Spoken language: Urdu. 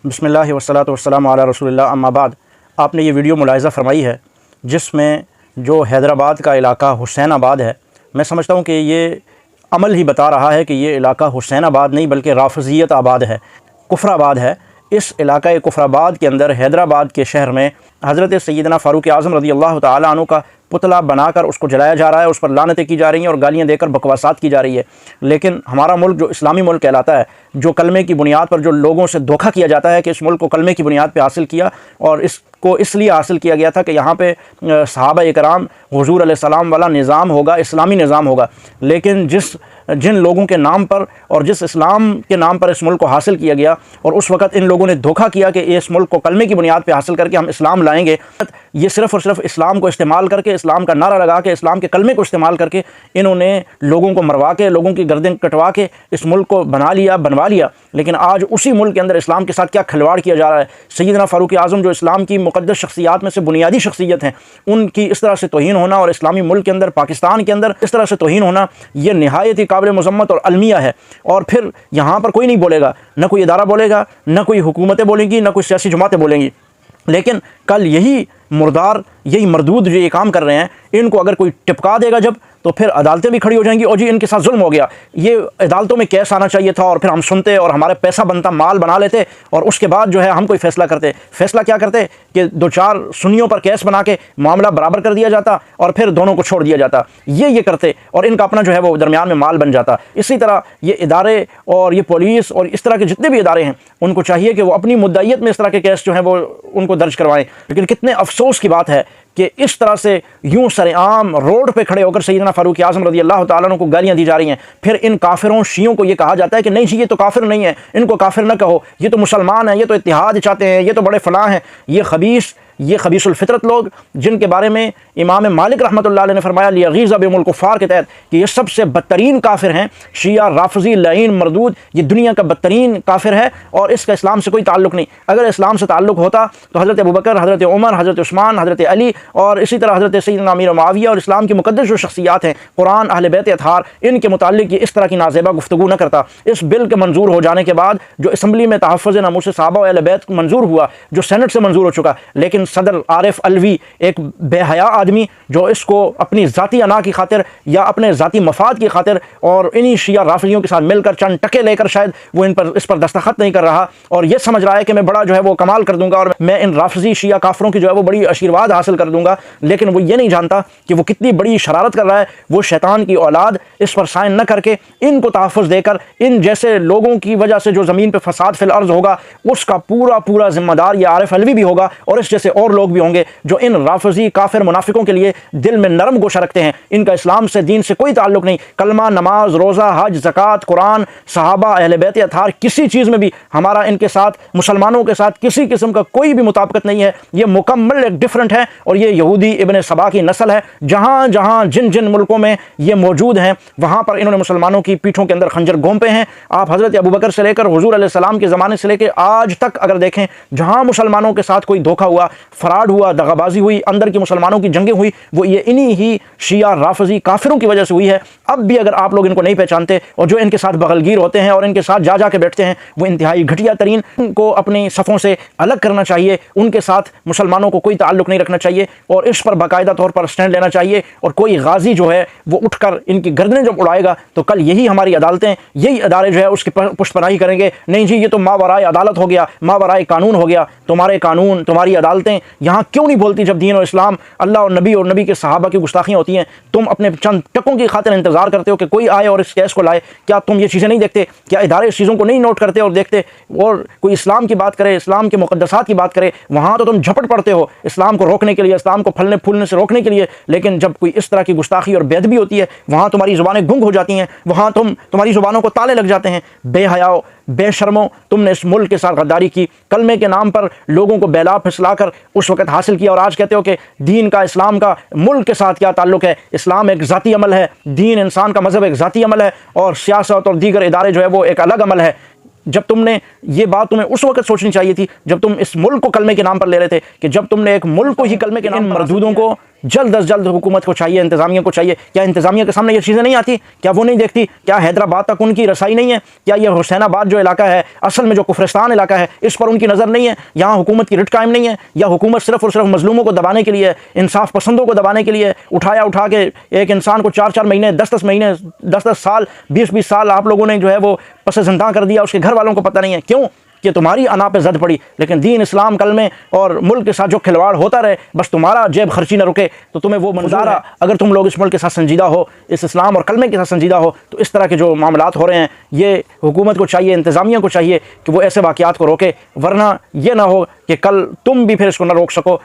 بسمللہ والصلاۃ والسلام علی رسول اللہ، اما بعد۔ آپ نے یہ ویڈیو ملاحظہ فرمائی ہے جس میں جو حیدرآباد کا علاقہ حسین آباد ہے، میں سمجھتا ہوں کہ یہ عمل ہی بتا رہا ہے کہ یہ علاقہ حسین آباد نہیں بلکہ رافضیت آباد ہے، کفر آباد ہے۔ اس علاقہ کفر آباد کے اندر حیدرآباد کے شہر میں حضرت سیدنا فاروق اعظم رضی اللہ تعالیٰ عنہ کا پتلا بنا کر اس کو جلایا جا رہا ہے، اس پر لعنتیں کی جا رہی ہیں اور گالیاں دے کر بکواسات کی جا رہی ہے۔ لیکن ہمارا ملک جو اسلامی ملک کہلاتا ہے، جو کلمے کی بنیاد پر جو لوگوں سے دھوکہ کیا جاتا ہے کہ اس ملک کو کلمے کی بنیاد پہ حاصل کیا، اور اس کو اس لیے حاصل کیا گیا تھا کہ یہاں پہ صحابہ کرام حضور علیہ السلام والا نظام ہوگا، اسلامی نظام ہوگا۔ لیکن جن لوگوں کے نام پر اور جس اسلام کے نام پر اس ملک کو حاصل کیا گیا، اور اس وقت ان لوگوں نے دھوکہ کیا کہ اس ملک کو کلمے کی بنیاد پہ حاصل کر کے ہم اسلام لائیں گے، یہ صرف اور صرف اسلام کو استعمال کر کے، اسلام کا نعرہ لگا کے، اسلام کے کلمے کو استعمال کر کے انہوں نے لوگوں کو مروا کے، لوگوں کی گردن کٹوا کے اس ملک کو بنوا لیا۔ لیکن آج اسی ملک کے اندر اسلام کے ساتھ کیا کھلواڑ کیا جا رہا ہے۔ سیدنا فاروق اعظم جو اسلام کی مقدس شخصیات میں سے بنیادی شخصیت ہیں، ان کی اس طرح سے توہین ہونا اور اسلامی ملک کے اندر، پاکستان کے اندر اس طرح سے توہین ہونا، یہ نہایت ہی قابل مذمت اور المیہ ہے۔ اور پھر یہاں پر کوئی نہیں بولے گا، نہ کوئی ادارہ بولے گا، نہ کوئی حکومتیں بولیں گی، نہ کوئی سیاسی جماعتیں بولیں گی۔ لیکن کل یہی مردار، یہی مردود جو یہ کام کر رہے ہیں، ان کو اگر کوئی ٹپکا دے گا جب، تو پھر عدالتیں بھی کھڑی ہو جائیں گی، اور جی ان کے ساتھ ظلم ہو گیا، یہ عدالتوں میں کیس آنا چاہیے تھا، اور پھر ہم سنتے اور ہمارے پیسہ بنتا مال بنا لیتے، اور اس کے بعد جو ہے ہم کوئی فیصلہ کرتے۔ فیصلہ کیا کرتے کہ 2-4 سنیوں پر کیس بنا کے معاملہ برابر کر دیا جاتا، اور پھر دونوں کو چھوڑ دیا جاتا، یہ کرتے، اور ان کا اپنا جو ہے وہ درمیان میں مال بن جاتا۔ اسی طرح یہ ادارے اور یہ پولیس اور اس طرح کے جتنے بھی ادارے ہیں، ان کو چاہیے کہ وہ اپنی مدعیت میں اس طرح کے کیس جو ہیں وہ ان کو درج کروائیں۔ لیکن کتنے افسوس کی بات ہے کہ اس طرح سے یوں سر عام روڈ پہ کھڑے ہو کر سیدنا فاروق اعظم رضی اللہ تعالیٰ عنہ کو گالیاں دی جا رہی ہیں۔ پھر ان کافروں شیعوں کو یہ کہا جاتا ہے کہ نہیں جی یہ تو کافر نہیں ہے، ان کو کافر نہ کہو، یہ تو مسلمان ہیں، یہ تو اتحاد چاہتے ہیں، یہ تو بڑے فلاں ہیں۔ یہ خبیث الفطرت لوگ، جن کے بارے میں امام مالک رحمۃ اللہ علیہ نے فرمایا لیغیظ بهم الکفار کے تحت کہ یہ سب سے بدترین کافر ہیں، شیعہ رافضی لعین مردود، یہ دنیا کا بدترین کافر ہے، اور اس کا اسلام سے کوئی تعلق نہیں۔ اگر اسلام سے تعلق ہوتا تو حضرت ابوبکر، حضرت عمر، حضرت عثمان، حضرت علی، اور اسی طرح حضرت سیدنا امیر معاویہ اور اسلام کی مقدس جو شخصیات ہیں، قرآن، اہل بیت اطہار، ان کے متعلق یہ اس طرح کی نازیبہ گفتگو نہ کرتا۔ اس بل کے منظور ہو جانے کے بعد جو اسمبلی میں تحفظ ناموس صحابہ و اہل بیت منظور ہوا، جو سینٹ سے منظور ہو چکا، لیکن صدر عارف الوی، ایک بے حیا آدمی جو اس کو اپنی ذاتی انا کی خاطر یا اپنے ذاتی مفاد کی خاطر اور انہی شیعہ رافضیوں کے ساتھ مل کر چند ٹکے لے کر شاید وہ اس پر دستخط نہیں کر رہا، اور یہ سمجھ رہا ہے کہ میں بڑا جو ہے وہ کمال کر دوں گا اور میں ان رافضی شیعہ کافروں کی جو ہے وہ بڑی آشیرواد حاصل کر دوں گا۔ لیکن وہ یہ نہیں جانتا کہ وہ کتنی بڑی شرارت کر رہا ہے۔ وہ شیطان کی اولاد اس پر سائن نہ کر کے ان کو تحفظ دے کر ان جیسے لوگوں کی وجہ سے جو زمین پہ فساد فی الارض ہوگا، اس کا پورا ذمہ دار یہ عارف الوی بھی ہوگا، اور اس جیسے اور لوگ بھی ہوں گے جو ان رافضی کافر منافقوں کے لیے دل میں نرم گوشہ رکھتے ہیں۔ ان کا اسلام سے، دین سے کوئی تعلق نہیں۔ کلمہ، نماز، روزہ، حج، زکوٰۃ، قرآن، صحابہ، اہل بیت اطہار، کسی چیز میں بھی ہمارا ان کے ساتھ، مسلمانوں کے ساتھ کسی قسم کا کوئی بھی مطابقت نہیں ہے۔ یہ مکمل ایک ڈفرنٹ ہے، اور یہ یہودی ابن سبا کی نسل ہے۔ جہاں جن ملکوں میں یہ موجود ہیں، وہاں پر انہوں نے مسلمانوں کی پیٹھوں کے اندر خنجر گھونپے ہیں۔ آپ حضرت ابوبکر سے لے کر حضور علیہ السلام کے زمانے سے لے کے آج تک اگر دیکھیں، جہاں مسلمانوں کے ساتھ کوئی دھوکہ ہوا، فراڈ ہوا، دغابازی ہوئی، اندر کی مسلمانوں کی جنگیں ہوئی، وہ یہ انہی ہی شیعہ رافضی کافروں کی وجہ سے ہوئی ہے۔ اب بھی اگر آپ لوگ ان کو نہیں پہچانتے، اور جو ان کے ساتھ بغلگیر ہوتے ہیں اور ان کے ساتھ جا کے بیٹھتے ہیں، وہ انتہائی گھٹیا ترین، ان کو اپنی صفوں سے الگ کرنا چاہیے۔ ان کے ساتھ مسلمانوں کو کوئی تعلق نہیں رکھنا چاہیے، اور اس پر باقاعدہ طور پر سٹینڈ لینا چاہیے۔ اور کوئی غازی جو ہے وہ اٹھ کر ان کی گردنیں جب اڑائے گا، تو کل یہی ہماری عدالتیں، یہی ادارے جو ہے اس کی پشت پناہی کریں گے، نہیں جی یہ تو ماورائے عدالت ہو گیا، ماورائے قانون ہو گیا۔ تمہارے قانون، تمہاری عدالتیں یہاں کیوں نہیں بولتی جب دین اور اسلام، اللہ اور نبی کے صحابہ کی گستاخیاں ہوتی ہیں؟ تم اپنے چند ٹکوں کی خاطر انتظار کرتے ہو کہ کوئی آئے اور اس کیس کو لائے۔ کیا تم یہ چیزیں نہیں دیکھتے؟ کیا ادارے اس چیزوں کو نہیں نوٹ کرتے اور دیکھتے؟ اور کوئی اسلام کی بات کرے، اسلام کے مقدسات کی بات کرے، وہاں تو تم جھپٹ پڑتے ہو اسلام کو روکنے کے لیے، اسلام کو پھلنے پھولنے سے روکنے کے لیے، لیکن جب کوئی اس طرح کی گستاخی اور بے ادبی ہوتی ہے، وہاں تمہاری زبانیں گنگ ہو جاتی ہیں، وہاں تمہاری زبانوں کو تالے لگ جاتے ہیں۔ بے حیاؤ، بے شرمو تم نے اس ملک کے ساتھ غداری کی، کلمے کے نام پر لوگوں کو بیلا پھسلا کر اس وقت حاصل کیا، اور آج کہتے ہو کہ دین کا، اسلام کا ملک کے ساتھ کیا تعلق ہے؟ اسلام ایک ذاتی عمل ہے، دین انسان کا مذہب ایک ذاتی عمل ہے، اور سیاست اور دیگر ادارے جو ہے وہ ایک الگ عمل ہے۔ جب تم نے یہ بات تمہیں اس وقت سوچنی چاہیے تھی جب تم اس ملک کو کلمے کے نام پر لے رہے تھے، کہ جب تم نے ایک ملک کو ہی کلمے کے نام پر، مردودوں کو جلد از جلد حکومت کو چاہیے، انتظامیہ کو چاہیے۔ کیا انتظامیہ کے سامنے یہ چیزیں نہیں آتی؟ کیا وہ نہیں دیکھتی؟ کیا حیدرآباد تک ان کی رسائی نہیں ہے؟ کیا یہ حسین آباد جو علاقہ ہے اصل میں جو کفرستان علاقہ ہے اس پر ان کی نظر نہیں ہے؟ یہاں حکومت کی رٹ قائم نہیں ہے؟ یا حکومت صرف اور صرف مظلوموں کو دبانے کے لیے، انصاف پسندوں کو دبانے کے لیے اٹھا کے ایک انسان کو 4 مہینے 10 مہینے 10 سال 20 سال آپ لوگوں نے جو ہے وہ پس زندہ کر دیا، اس کے گھر والوں کو پتہ نہیں ہے کیوں؟ کہ تمہاری انا پہ زد پڑی۔ لیکن دین، اسلام، کلمے اور ملک کے ساتھ جو کھلواڑ ہوتا رہے، بس تمہارا جیب خرچی نہ رکے تو تمہیں وہ منظر ہے۔ اگر تم لوگ اس ملک کے ساتھ سنجیدہ ہو، اس اسلام اور کلمے کے ساتھ سنجیدہ ہو، تو اس طرح کے جو معاملات ہو رہے ہیں یہ حکومت کو چاہیے، انتظامیہ کو چاہیے کہ وہ ایسے واقعات کو روکے، ورنہ یہ نہ ہو کہ کل تم بھی پھر اس کو نہ روک سکو